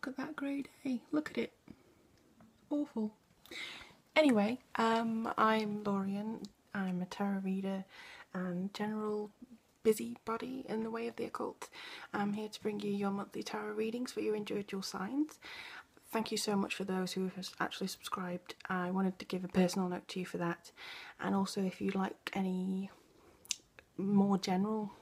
look at that grey day. Look at it. Awful. Anyway, I'm Lorien. I'm a tarot reader and general busybody in the way of the occult. I'm here to bring you your monthly tarot readings for your individual signs. Thank you so much for those who have actually subscribed. I wanted to give a personal note to you for that. And also, if you'd like any more general,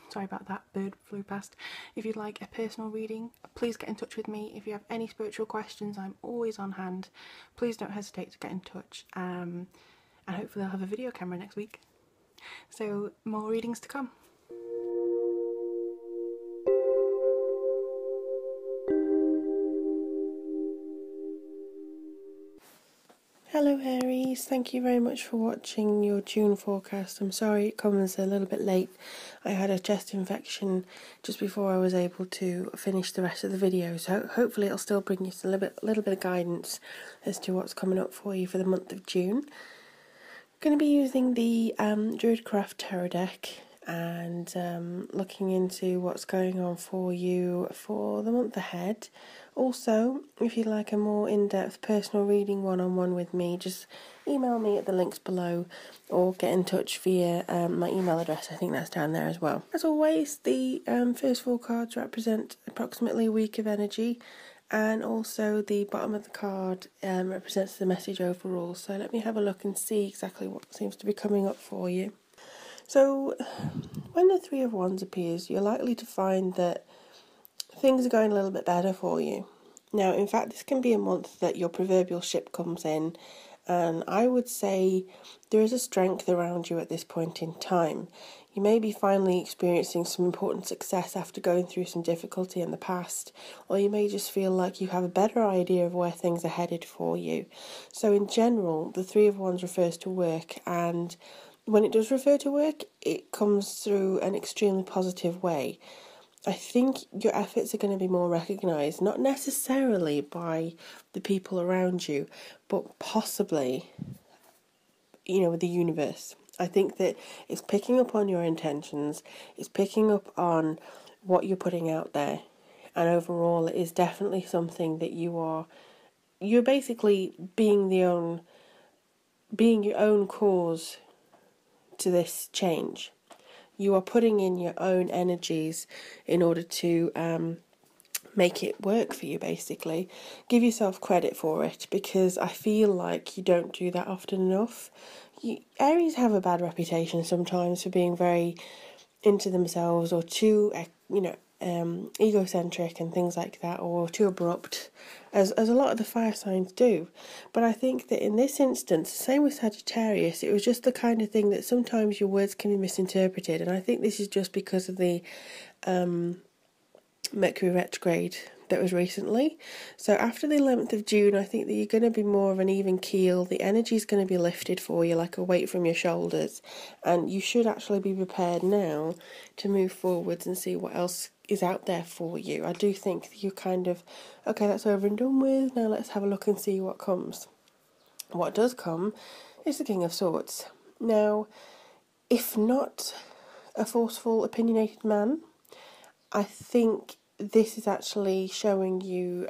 sorry about that, bird flew past. If you'd like a personal reading, please get in touch with me. If you have any spiritual questions, I'm always on hand. Please don't hesitate to get in touch. And hopefully I'll have a video camera next week. So more readings to come. Hello Aries, thank you very much for watching your June forecast. I'm sorry it comes a little bit late. I had a chest infection just before I was able to finish the rest of the video, so hopefully it'll still bring you a little bit of guidance as to what's coming up for you for the month of June. I'm going to be using the Druidcraft Tarot deck and looking into what's going on for you for the month ahead. Also, if you'd like a more in-depth personal reading one-on-one with me, just email me at the links below or get in touch via my email address. I think that's down there as well. As always, the first four cards represent approximately a week of energy, and also the bottom of the card represents the message overall. So let me have a look and see exactly what seems to be coming up for you. So when the Three of Wands appears, you're likely to find that things are going a little bit better for you. Now, in fact, this can be a month that your proverbial ship comes in, and I would say there is a strength around you at this point in time. You may be finally experiencing some important success after going through some difficulty in the past, or you may just feel like you have a better idea of where things are headed for you. So in general, the Three of Wands refers to work, and when it does refer to work, it comes through an extremely positive way. I think your efforts are going to be more recognised, not necessarily by the people around you, but possibly, with the universe. I think that it's picking up on your intentions, it's picking up on what you're putting out there, and overall it is definitely something that you're basically being your own cause to this change. You are putting in your own energies in order to make it work for you, basically. Give yourself credit for it, because I feel like you don't do that often enough. Aries have a bad reputation sometimes for being very into themselves, or too, egocentric and things like that, or too abrupt, as a lot of the fire signs do. But I think that in this instance, same with Sagittarius, it was just the kind of thing that sometimes your words can be misinterpreted, and I think this is just because of the Mercury retrograde that was recently. So after the 11th of June, I think that you're going to be more of an even keel. The energy is going to be lifted for you like a weight from your shoulders, and you should actually be prepared now to move forwards and see what else is out there for you. I do think that you're kind of, okay, that's over and done with, now let's have a look and see what comes. What does come is the King of Swords. Now, if not a forceful, opinionated man, I think this is actually showing you,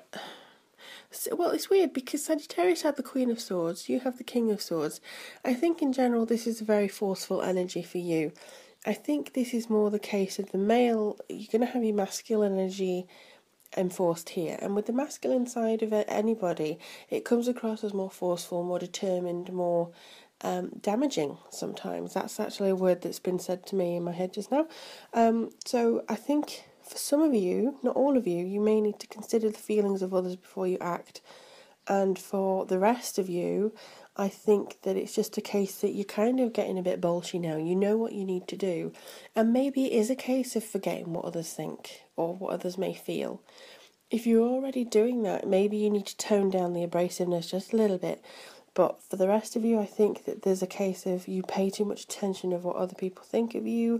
well, it's weird because Sagittarius had the Queen of Swords, you have the King of Swords. I think in general this is a very forceful energy for you. I think this is more the case of the male. You're going to have your masculine energy enforced here, and with the masculine side of it, anybody, it comes across as more forceful, more determined, more damaging sometimes. That's actually a word that's been said to me in my head just now. So I think for some of you, not all of you, you may need to consider the feelings of others before you act. And for the rest of you, I think that it's just a case that you're kind of getting a bit bolshy now. You know what you need to do. And maybe it is a case of forgetting what others think or what others may feel. If you're already doing that, maybe you need to tone down the abrasiveness just a little bit. But for the rest of you, I think that there's a case of you pay too much attention of what other people think of you,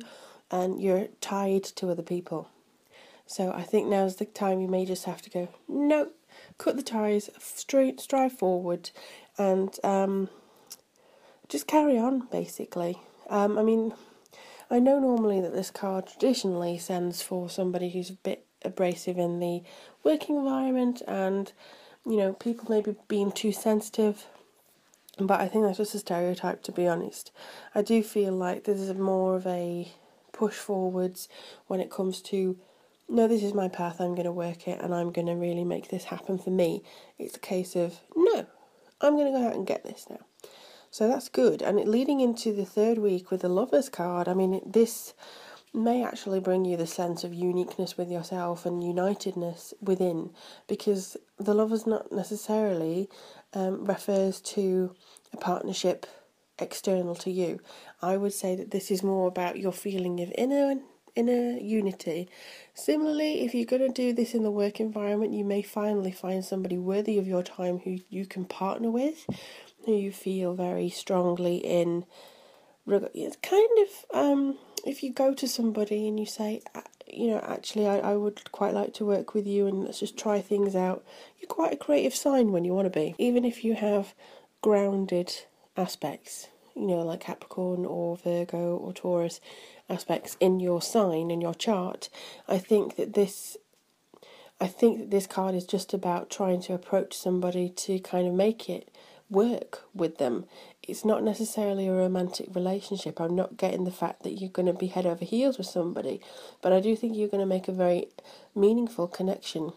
and you're tied to other people. So I think now's the time you may just have to go, no, cut the ties, strive forward, and just carry on, basically. I know normally that this card traditionally stands for somebody who's a bit abrasive in the working environment, and people maybe being too sensitive. But I think that's just a stereotype, to be honest. I do feel like there's more of a push forwards when it comes to, no, this is my path, I'm going to work it, and I'm going to really make this happen for me. It's a case of, no, I'm going to go out and get this now. So that's good. And leading into the third week with the Lovers card, I mean, this may actually bring you the sense of uniqueness with yourself and unitedness within, because the Lovers not necessarily refers to a partnership external to you. I would say that this is more about your feeling of inner unity. Similarly, if you're going to do this in the work environment, you may finally find somebody worthy of your time who you can partner with, who you feel very strongly in. It's kind of if you go to somebody and you say, actually I would quite like to work with you and let's just try things out, you're quite a creative sign when you want to be. Even if you have grounded aspects, like Capricorn or Virgo or Taurus aspects in your sign, in your chart, I think that this card is just about trying to approach somebody to kind of make it work with them. It's not necessarily a romantic relationship. I'm not getting the fact that you're going to be head over heels with somebody, but I do think you're going to make a very meaningful connection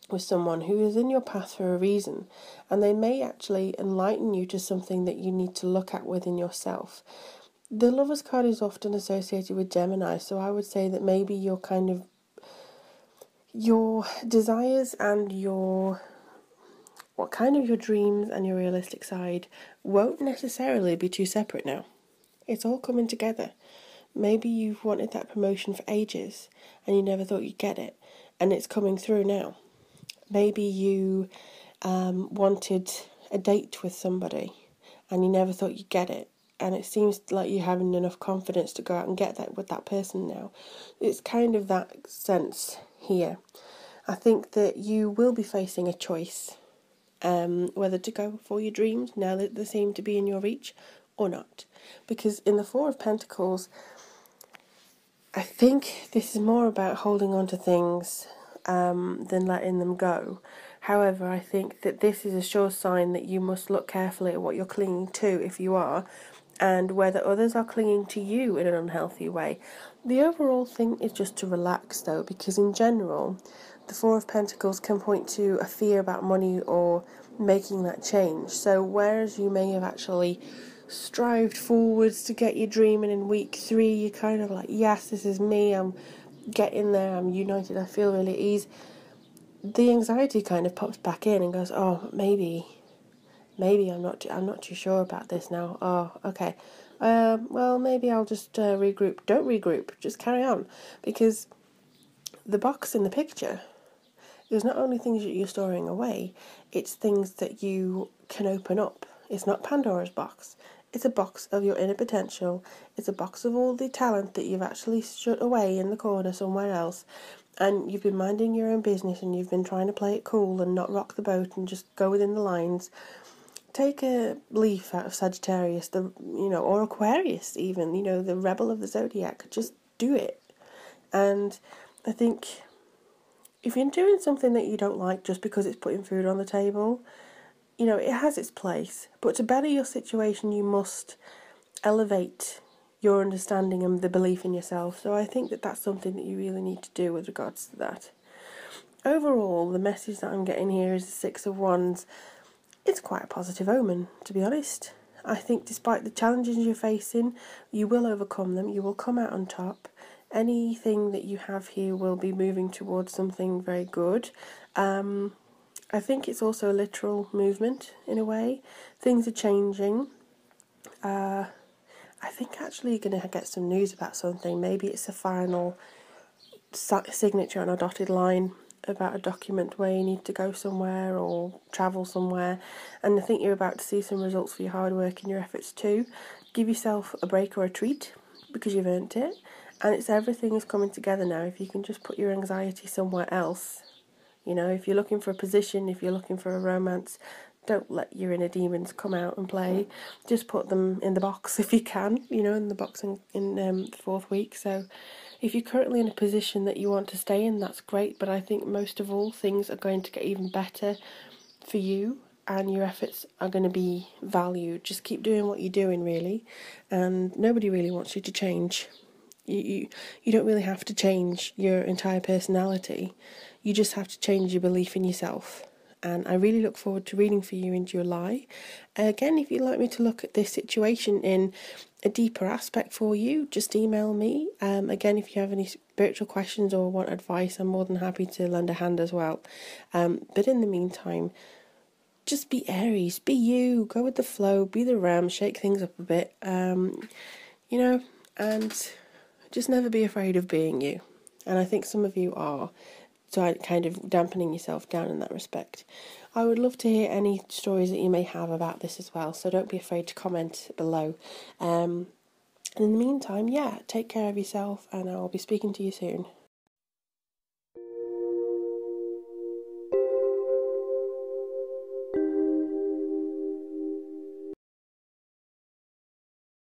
with someone who is in your path for a reason, and they may actually enlighten you to something that you need to look at within yourself. The Lovers card is often associated with Gemini, so I would say that maybe your desires and your dreams and your realistic side won't necessarily be too separate now. It's all coming together. Maybe you've wanted that promotion for ages and you never thought you'd get it, and it's coming through now. Maybe you wanted a date with somebody and you never thought you'd get it, and it seems like you're having enough confidence to go out and get that with that person now. It's kind of that sense here. I think that you will be facing a choice, whether to go for your dreams now that they seem to be in your reach or not. Because in the Four of Pentacles, I think this is more about holding on to things than letting them go. However, I think that this is a sure sign that you must look carefully at what you're clinging to, if you are, and whether others are clinging to you in an unhealthy way. The overall thing is just to relax, though, because in general, the Four of Pentacles can point to a fear about money or making that change. So whereas you may have actually strived forwards to get your dream, and in week 3 you're kind of like, yes, this is me, I'm getting there, I'm united, I feel really at ease, the anxiety kind of pops back in and goes, oh, maybe I'm not too sure about this now. Oh, okay. Well, maybe I'll just regroup. Don't regroup, just carry on, because the box in the picture is not only things that you're storing away, it's things that you can open up. It's not Pandora's box. It's a box of your inner potential. It's a box of all the talent that you've actually shut away in the corner somewhere else, and you've been minding your own business and you've been trying to play it cool and not rock the boat and just go within the lines. Take a leaf out of Sagittarius, or Aquarius even, the rebel of the zodiac. Just do it. And I think if you're doing something that you don't like just because it's putting food on the table, it has its place. But to better your situation, you must elevate your understanding and the belief in yourself. So I think that that's something that you really need to do with regards to that. Overall, the message that I'm getting here is the Six of Wands. It's quite a positive omen, to be honest. I think despite the challenges you're facing, you will overcome them. You will come out on top. Anything that you have here will be moving towards something very good. I think it's also a literal movement in a way. Things are changing. I think actually you're going to get some news about something. Maybe it's a final signature on a dotted line about a document where you need to go somewhere or travel somewhere, and I think you're about to see some results for your hard work and your efforts too. Give yourself a break or a treat because you've earned it, and everything is coming together now. If you can just put your anxiety somewhere else, if you're looking for a position, if you're looking for a romance, don't let your inner demons come out and play. Just put them in the box if you can, in the box in the 4th week. So If you're currently in a position that you want to stay in, that's great, but I think most of all, things are going to get even better for you and your efforts are going to be valued. Just keep doing what you're doing, really, and nobody really wants you to change. You don't really have to change your entire personality. You just have to change your belief in yourself. And I really look forward to reading for you in July. Again, if you'd like me to look at this situation in a deeper aspect for you, just email me. Again, if you have any spiritual questions or want advice, I'm more than happy to lend a hand as well. But in the meantime, just be Aries, be you, go with the flow, be the ram, shake things up a bit, and just never be afraid of being you. And I think some of you are, so kind of dampening yourself down in that respect. I would love to hear any stories that you may have about this as well, so don't be afraid to comment below. And in the meantime, take care of yourself, and I'll be speaking to you soon.